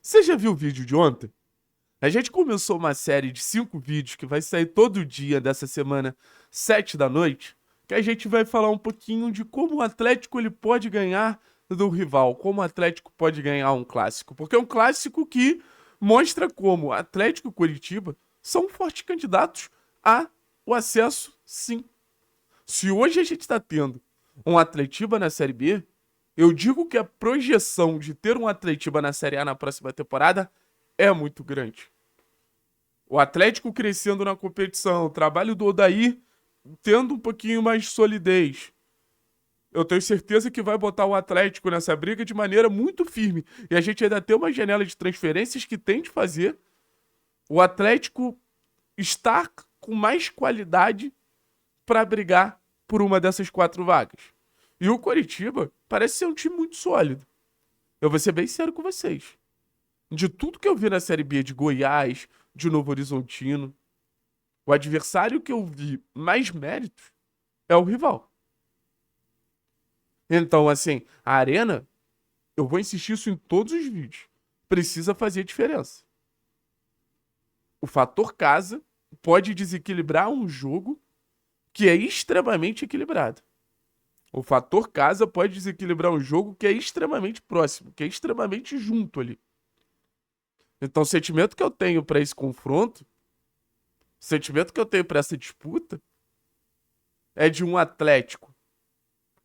Você já viu o vídeo de ontem? A gente começou uma série de 5 vídeos que vai sair todo dia dessa semana, 7 da noite, que a gente vai falar um pouquinho de como o Atlético ele pode ganhar do rival, como o Atlético pode ganhar um clássico. Porque é um clássico que mostra como Atlético e Coritiba são fortes candidatos a o acesso, sim. Se hoje a gente está tendo um Atletiba na Série B, eu digo que a projeção de ter um Atletiba na Série A na próxima temporada é muito grande. O Atlético crescendo na competição, o trabalho do Odair tendo um pouquinho mais de solidez. Eu tenho certeza que vai botar o Atlético nessa briga de maneira muito firme. E a gente ainda tem uma janela de transferências que tem de fazer o Atlético estar com mais qualidade para brigar por uma dessas 4 vagas. E o Coritiba parece ser um time muito sólido. Eu vou ser bem sério com vocês. De tudo que eu vi na Série B de Goiás, de Novo Horizontino, o adversário que eu vi mais méritos é o rival. Então, assim, a Arena, eu vou insistir isso em todos os vídeos, precisa fazer diferença. O fator casa pode desequilibrar um jogo que é extremamente equilibrado. O fator casa pode desequilibrar um jogo que é extremamente próximo, que é extremamente junto ali. Então, o sentimento que eu tenho para esse confronto, o sentimento que eu tenho para essa disputa, é de um Atlético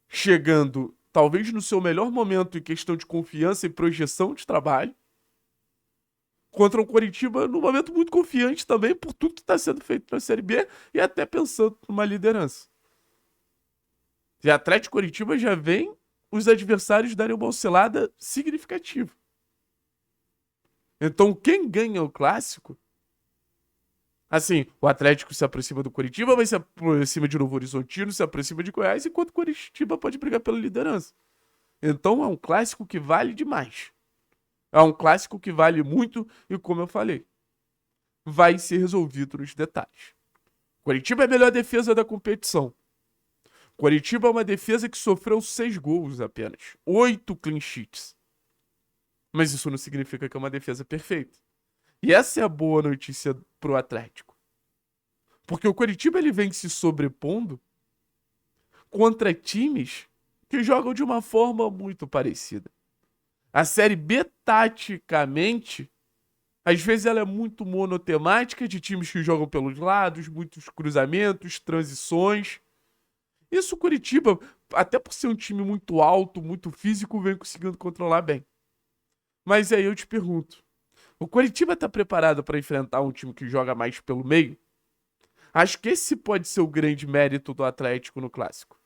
chegando, talvez no seu melhor momento em questão de confiança e projeção de trabalho, contra um Coritiba num momento muito confiante também por tudo que está sendo feito na Série B e até pensando numa liderança. E Atlético e Coritiba já vem os adversários darem uma oscilada significativa. Então, quem ganha o clássico, assim, o Atlético se aproxima do Coritiba, vai se aproxima de Novo Horizontino, se aproxima de Goiás, enquanto o Coritiba pode brigar pela liderança. Então, é um clássico que vale demais. É um clássico que vale muito e, como eu falei, vai ser resolvido nos detalhes. Coritiba é a melhor defesa da competição. Coritiba é uma defesa que sofreu 6 gols apenas. 8 clean sheets. Mas isso não significa que é uma defesa perfeita. E essa é a boa notícia pro Atlético. Porque o Coritiba ele vem se sobrepondo contra times que jogam de uma forma muito parecida. A Série B, taticamente, às vezes ela é muito monotemática, de times que jogam pelos lados, muitos cruzamentos, transições. Isso o Coritiba, até por ser um time muito alto, muito físico, vem conseguindo controlar bem. Mas aí eu te pergunto, o Coritiba está preparado para enfrentar um time que joga mais pelo meio? Acho que esse pode ser o grande mérito do Atlético no Clássico.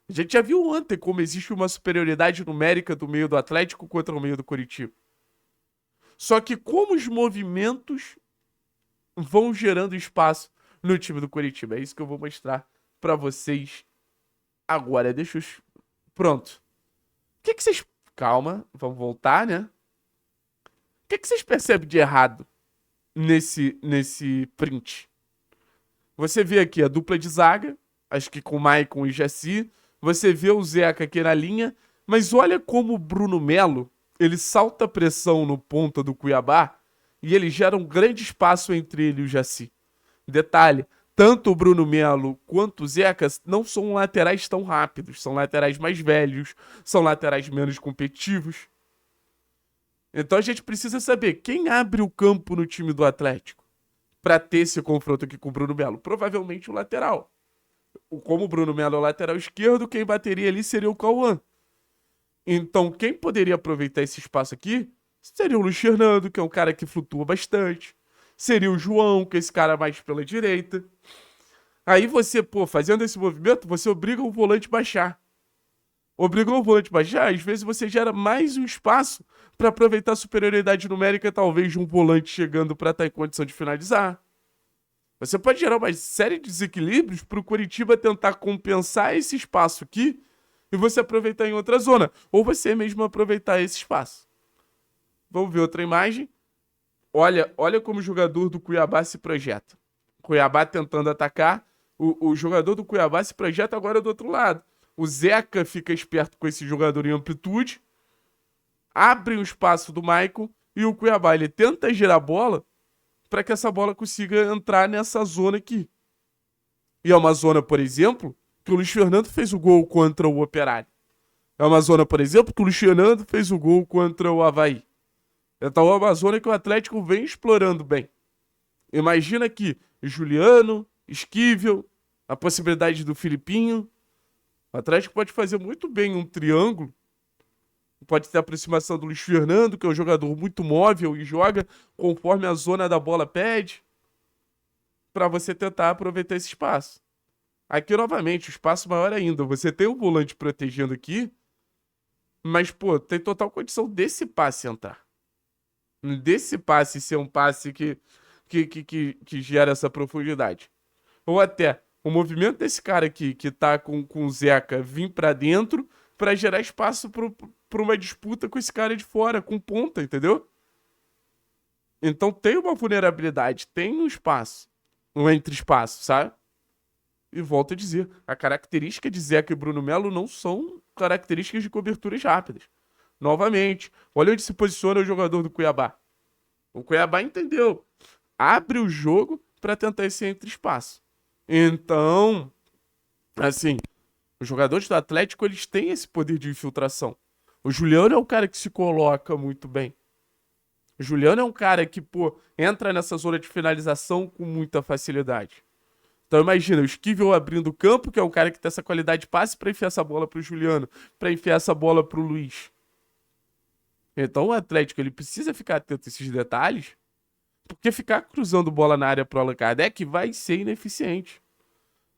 A gente já viu ontem como existe uma superioridade numérica do meio do Atlético contra o meio do Coritiba. Só que como os movimentos vão gerando espaço no time do Coritiba. É isso que eu vou mostrar para vocês agora. Deixa eu... Pronto. O que vocês... Calma, vamos voltar, né? O que vocês percebem de errado nesse print? Você vê aqui a dupla de zaga, acho que com o Maicon e Jaci. Você vê o Zeca aqui na linha. Mas olha como o Bruno Melo, ele salta a pressão no ponta do Cuiabá e ele gera um grande espaço entre ele e o Jaci. Detalhe, tanto o Bruno Melo quanto o Zeca não são laterais tão rápidos, são laterais mais velhos, são laterais menos competitivos. Então a gente precisa saber quem abre o campo no time do Atlético para ter esse confronto aqui com o Bruno Melo. Provavelmente o lateral. Como o Bruno Melo é o lateral esquerdo, quem bateria ali seria o Cauã. Então quem poderia aproveitar esse espaço aqui seria o Luiz Fernando, que é um cara que flutua bastante. Seria o João, que é esse cara mais pela direita. Aí você, fazendo esse movimento, você obriga o volante a baixar. Obrigou o volante a baixar, às vezes você gera mais um espaço para aproveitar a superioridade numérica, talvez de um volante chegando para estar em condição de finalizar. Você pode gerar uma série de desequilíbrios para o Coritiba tentar compensar esse espaço aqui e você aproveitar em outra zona. Ou você mesmo aproveitar esse espaço. Vamos ver outra imagem. Olha como o jogador do Cuiabá se projeta. Cuiabá tentando atacar. O jogador do Cuiabá se projeta agora do outro lado. O Zeca fica esperto com esse jogador em amplitude. Abre o espaço do Maicon E o Cuiabá, ele tenta girar a bola para que essa bola consiga entrar nessa zona aqui. E é uma zona, por exemplo, que o Luiz Fernando fez o gol contra o Operário. É uma zona, por exemplo, que o Luiz Fernando fez o gol contra o Avaí. Então é uma zona que o Atlético vem explorando bem. Imagina aqui, Juliano, Esquivel, a possibilidade do Filipinho. O Atlético pode fazer muito bem um triângulo. Pode ter a aproximação do Luiz Fernando, que é um jogador muito móvel e joga conforme a zona da bola pede, para você tentar aproveitar esse espaço. Aqui, novamente, o espaço maior ainda. Você tem o volante protegendo aqui, mas, pô, tem total condição desse passe entrar. Desse passe ser um passe que gera essa profundidade. Ou até o movimento desse cara aqui, que tá com o Zeca, vir pra dentro pra gerar espaço pra uma disputa com esse cara de fora, com ponta, entendeu? Então tem uma vulnerabilidade, tem um espaço, um entre-espaço, sabe? E volto a dizer, a característica de Zeca e Bruno Melo não são características de coberturas rápidas. Novamente, olha onde se posiciona o jogador do Cuiabá. O Cuiabá entendeu. Abre o jogo para tentar esse entre-espaço. Então, assim, os jogadores do Atlético, eles têm esse poder de infiltração. O Juliano é um cara que se coloca muito bem. O Juliano é um cara que, pô, entra nessa zona de finalização com muita facilidade. Então imagina, o Esquivel abrindo o campo, que é um cara que tem essa qualidade de passe para enfiar essa bola pro Juliano, para enfiar essa bola pro Luiz. Então o Atlético, ele precisa ficar atento a esses detalhes, porque ficar cruzando bola na área pro Allan Kardec vai ser ineficiente.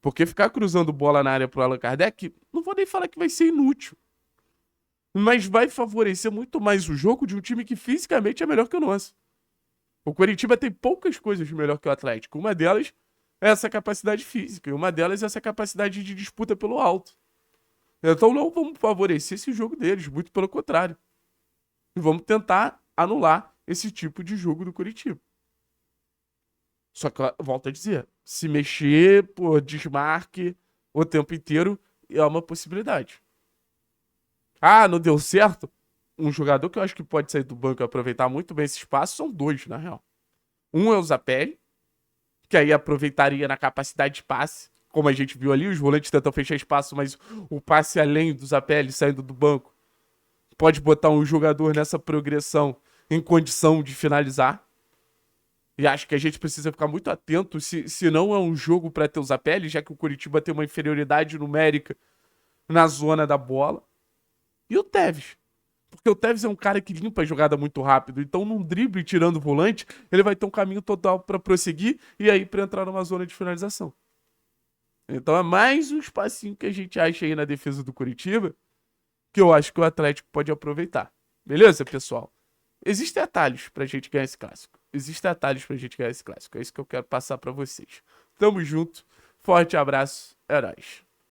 Porque ficar cruzando bola na área pro Allan Kardec, não vou nem falar que vai ser inútil, mas vai favorecer muito mais o jogo de um time que fisicamente é melhor que o nosso. O Coritiba tem poucas coisas melhor que o Atlético. Uma delas é essa capacidade física, e uma delas é essa capacidade de disputa pelo alto. Então não vamos favorecer esse jogo deles, muito pelo contrário. E vamos tentar anular esse tipo de jogo do Coritiba. Só que, volto a dizer, se mexer por desmarque o tempo inteiro é uma possibilidade. Ah, não deu certo? Um jogador que eu acho que pode sair do banco e aproveitar muito bem esse espaço são dois, na real. Um é o Zapelli, que aí aproveitaria na capacidade de passe. Como a gente viu ali, os volantes tentam fechar espaço, mas o passe além do Zapelli saindo do banco pode botar um jogador nessa progressão em condição de finalizar. E acho que a gente precisa ficar muito atento se não é um jogo para ter o Zapelli, já que o Coritiba tem uma inferioridade numérica na zona da bola. E o Tevez. Porque o Tevez é um cara que limpa a jogada muito rápido. Então, num drible tirando o volante, ele vai ter um caminho total para prosseguir e aí para entrar numa zona de finalização. Então, é mais um espacinho que a gente acha aí na defesa do Coritiba que eu acho que o Atlético pode aproveitar. Beleza, pessoal? Existem atalhos pra gente ganhar esse clássico. Existem atalhos pra gente ganhar esse clássico. É isso que eu quero passar pra vocês. Tamo junto. Forte abraço. É nóis.